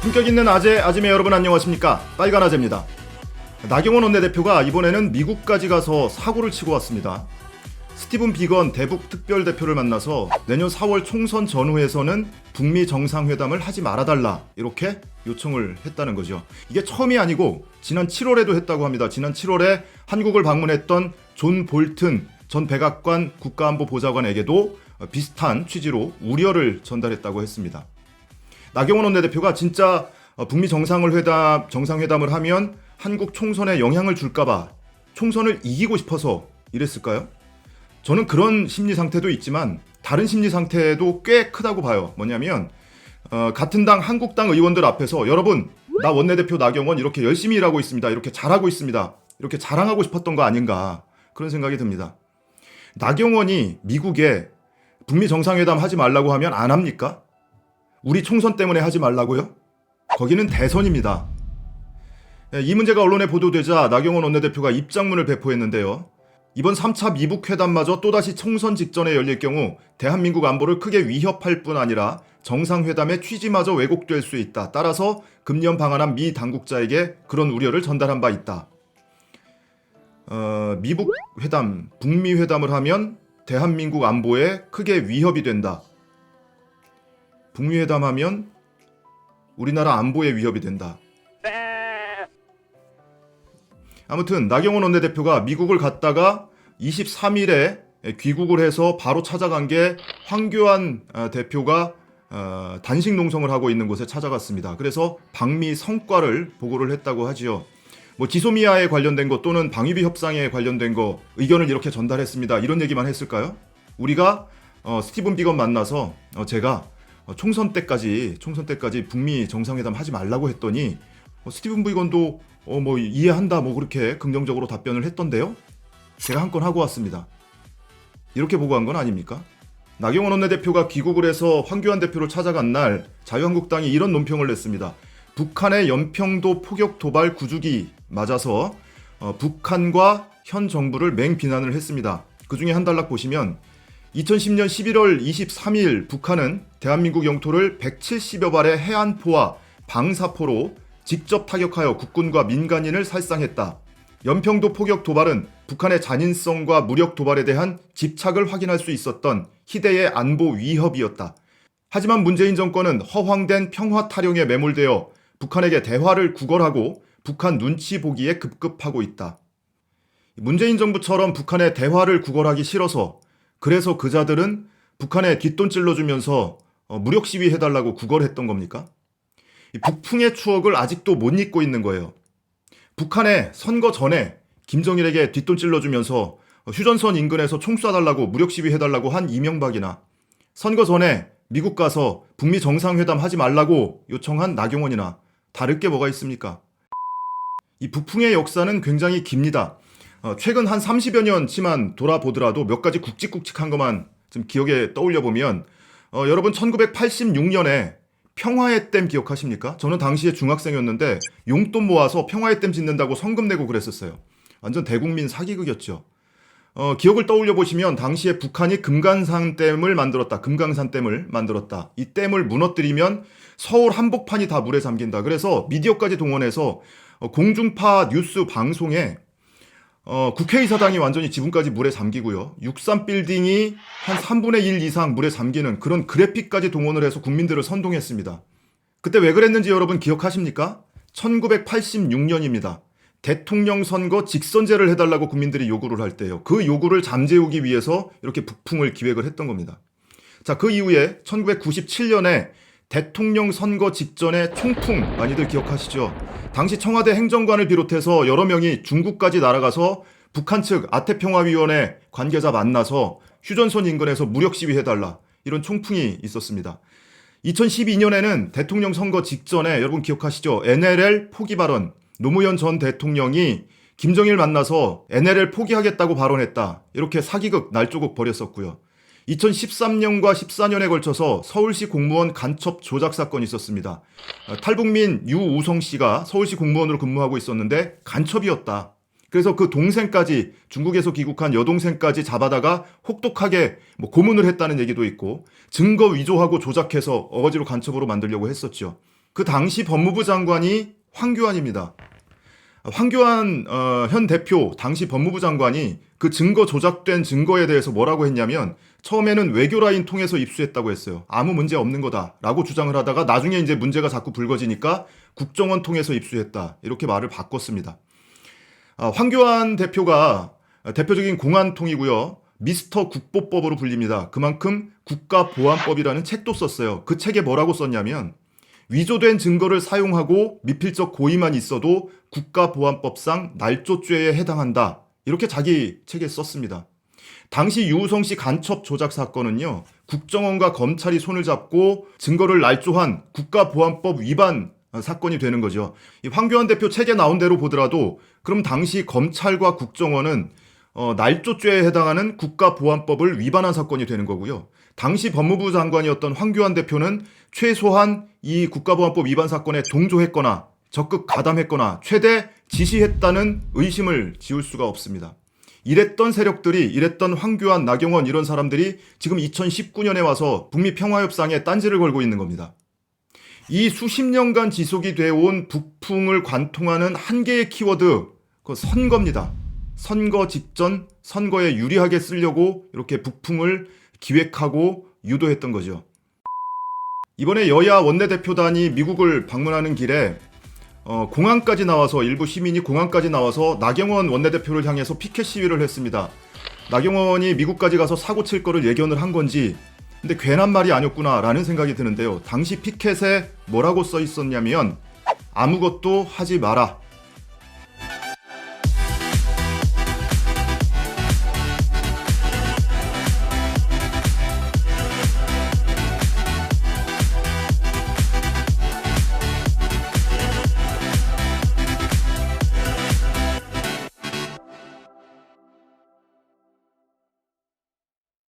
품격 있는 아재, 아지매 여러분 안녕하십니까? 빨간 아재입니다. 나경원 원내대표가 이번에는 미국까지 가서 사고를 치고 왔습니다. 스티븐 비건 대북 특별대표를 만나서 내년 4월 총선 전후에서는 북미 정상회담을 하지 말아달라 이렇게 요청을 했다는 거죠. 이게 처음이 아니고 지난 7월에도 했다고 합니다. 지난 7월에 한국을 방문했던 존 볼튼 전 백악관 국가안보보좌관에게도 비슷한 취지로 우려를 전달했다고 했습니다. 나경원 원내대표가 진짜 북미 정상회담을 하면 한국 총선에 영향을 줄까봐 총선을 이기고 싶어서 이랬을까요? 저는 그런 심리 상태도 있지만 다른 심리 상태도 꽤 크다고 봐요. 뭐냐면 같은 당 한국당 의원들 앞에서 여러분 나 원내대표 나경원 이렇게 열심히 일하고 있습니다. 이렇게 잘하고 있습니다. 이렇게 자랑하고 싶었던 거 아닌가 그런 생각이 듭니다. 나경원이 미국에 북미 정상회담 하지 말라고 하면 안 합니까? 우리 총선 때문에 하지 말라고요? 거기는 대선입니다. 이 문제가 언론에 보도되자 나경원 원내대표가 입장문을 배포했는데요. 이번 3차 미북 회담마저 또다시 총선 직전에 열릴 경우 대한민국 안보를 크게 위협할 뿐 아니라 정상회담의 취지마저 왜곡될 수 있다. 따라서 금년 방한한 미 당국자에게 그런 우려를 전달한 바 있다. 미북 회담, 북미 회담을 하면 대한민국 안보에 크게 위협이 된다. 북미 회담하면 우리나라 안보에 위협이 된다. 아무튼 나경원 원내대표가 미국을 갔다가 23일에 귀국을 해서 바로 찾아간 게 황교안 대표가 단식 농성을 하고 있는 곳에 찾아갔습니다. 그래서 방미 성과를 보고를 했다고 하지요. 뭐 지소미아에 관련된 것 또는 방위비 협상에 관련된 거 의견을 이렇게 전달했습니다. 이런 얘기만 했을까요? 우리가 스티븐 비건 만나서 제가 총선 때까지 북미 정상회담 하지 말라고 했더니 스티븐 비건도 뭐 이해한다 뭐 그렇게 긍정적으로 답변을 했던데요. 제가 한 건 하고 왔습니다. 이렇게 보고한 건 아닙니까? 나경원 원내대표가 귀국을 해서 황교안 대표를 찾아간 날 자유한국당이 이런 논평을 냈습니다. 북한의 연평도 포격 도발 구주기 맞아서 북한과 현 정부를 맹비난을 했습니다. 그중에 한 단락 보시면 2010년 11월 23일 북한은 대한민국 영토를 170여 발의 해안포와 방사포로 직접 타격하여 국군과 민간인을 살상했다. 연평도 포격 도발은 북한의 잔인성과 무력 도발에 대한 집착을 확인할 수 있었던 희대의 안보 위협이었다. 하지만 문재인 정권은 허황된 평화 타령에 매몰되어 북한에게 대화를 구걸하고 북한 눈치 보기에 급급하고 있다. 문재인 정부처럼 북한에 대화를 구걸하기 싫어서 그래서 그자들은 북한에 뒷돈 찔러주면서 무력 시위해달라고 구걸했던 겁니까? 북풍의 추억을 아직도 못 잊고 있는 거예요. 북한에 선거 전에 김정일에게 뒷돈 찔러주면서 휴전선 인근에서 총 쏴달라고 무력 시위해달라고 한 이명박이나 선거 전에 미국 가서 북미 정상회담 하지 말라고 요청한 나경원이나 다를 게 뭐가 있습니까? 이 북풍의 역사는 굉장히 깁니다. 최근 한 30여 년치만 돌아보더라도 몇 가지 굵직굵직한 것만 좀 기억에 떠올려보면 여러분 1986년에 평화의 댐 기억하십니까? 저는 당시에 중학생이었는데 용돈 모아서 평화의 댐 짓는다고 성금 내고 그랬었어요. 완전 대국민 사기극이었죠. 기억을 떠올려 보시면 당시에 북한이 금강산댐을 만들었다. 이 댐을 무너뜨리면 서울 한복판이 다 물에 잠긴다. 그래서 미디어까지 동원해서 공중파 뉴스 방송에 국회의사당이 완전히 지붕까지 물에 잠기고요. 63빌딩이 한 3분의 1 이상 물에 잠기는 그런 그래픽까지 동원을 해서 국민들을 선동했습니다. 그때 왜 그랬는지 여러분 기억하십니까? 1986년입니다. 대통령 선거 직선제를 해달라고 국민들이 요구를 할 때요. 그 요구를 잠재우기 위해서 이렇게 북풍을 기획을 했던 겁니다. 자, 그 이후에 1997년에 대통령 선거 직전에 총풍 많이들 기억하시죠? 당시 청와대 행정관을 비롯해서 여러 명이 중국까지 날아가서 북한 측 아태평화위원회 관계자 만나서 휴전선 인근에서 무력 시위해달라 이런 총풍이 있었습니다. 2012년에는 대통령 선거 직전에 여러분 기억하시죠? NLL 포기 발언, 노무현 전 대통령이 김정일 만나서 NLL 포기하겠다고 발언했다. 이렇게 사기극 날조극 벌였었고요. 2013년과 14년에 걸쳐서 서울시 공무원 간첩 조작 사건이 있었습니다. 탈북민 유우성 씨가 서울시 공무원으로 근무하고 있었는데 간첩이었다. 그래서 그 동생까지 중국에서 귀국한 여동생까지 잡아다가 혹독하게 고문을 했다는 얘기도 있고 증거 위조하고 조작해서 어거지로 간첩으로 만들려고 했었죠. 그 당시 법무부 장관이 황교안입니다. 황교안 현 대표 당시 법무부 장관이 그 증거 조작된 증거에 대해서 뭐라고 했냐면 처음에는 외교라인 통해서 입수했다고 했어요. 아무 문제 없는 거다라고 주장을 하다가 나중에 이제 문제가 자꾸 불거지니까 국정원 통해서 입수했다 이렇게 말을 바꿨습니다. 황교안 대표가 대표적인 공안통이고요. 미스터 국보법으로 불립니다. 그만큼 국가보안법이라는 책도 썼어요. 그 책에 뭐라고 썼냐면 위조된 증거를 사용하고 미필적 고의만 있어도 국가보안법상 날조죄에 해당한다. 이렇게 자기 책에 썼습니다. 당시 유우성 씨 간첩 조작 사건은요. 국정원과 검찰이 손을 잡고 증거를 날조한 국가보안법 위반 사건이 되는 거죠. 이 황교안 대표 책에 나온 대로 보더라도 그럼 당시 검찰과 국정원은 날조죄에 해당하는 국가보안법을 위반한 사건이 되는 거고요. 당시 법무부 장관이었던 황교안 대표는 최소한 이 국가보안법 위반 사건에 동조했거나 적극 가담했거나 최대 지시했다는 의심을 지울 수가 없습니다. 이랬던 세력들이, 이랬던 황교안, 나경원 이런 사람들이 지금 2019년에 와서 북미 평화협상에 딴지를 걸고 있는 겁니다. 이 수십 년간 지속이 되어온 북풍을 관통하는 한 개의 키워드, 그 선거입니다. 선거 직전 선거에 유리하게 쓰려고 이렇게 북풍을 기획하고 유도했던 거죠. 이번에 여야 원내대표단이 미국을 방문하는 길에 공항까지 나와서 일부 시민이 공항까지 나와서 나경원 원내대표를 향해서 피켓 시위를 했습니다. 나경원이 미국까지 가서 사고 칠 거를 예견을 한 건지 근데 괜한 말이 아니었구나 라는 생각이 드는데요. 당시 피켓에 뭐라고 써 있었냐면 아무것도 하지 마라.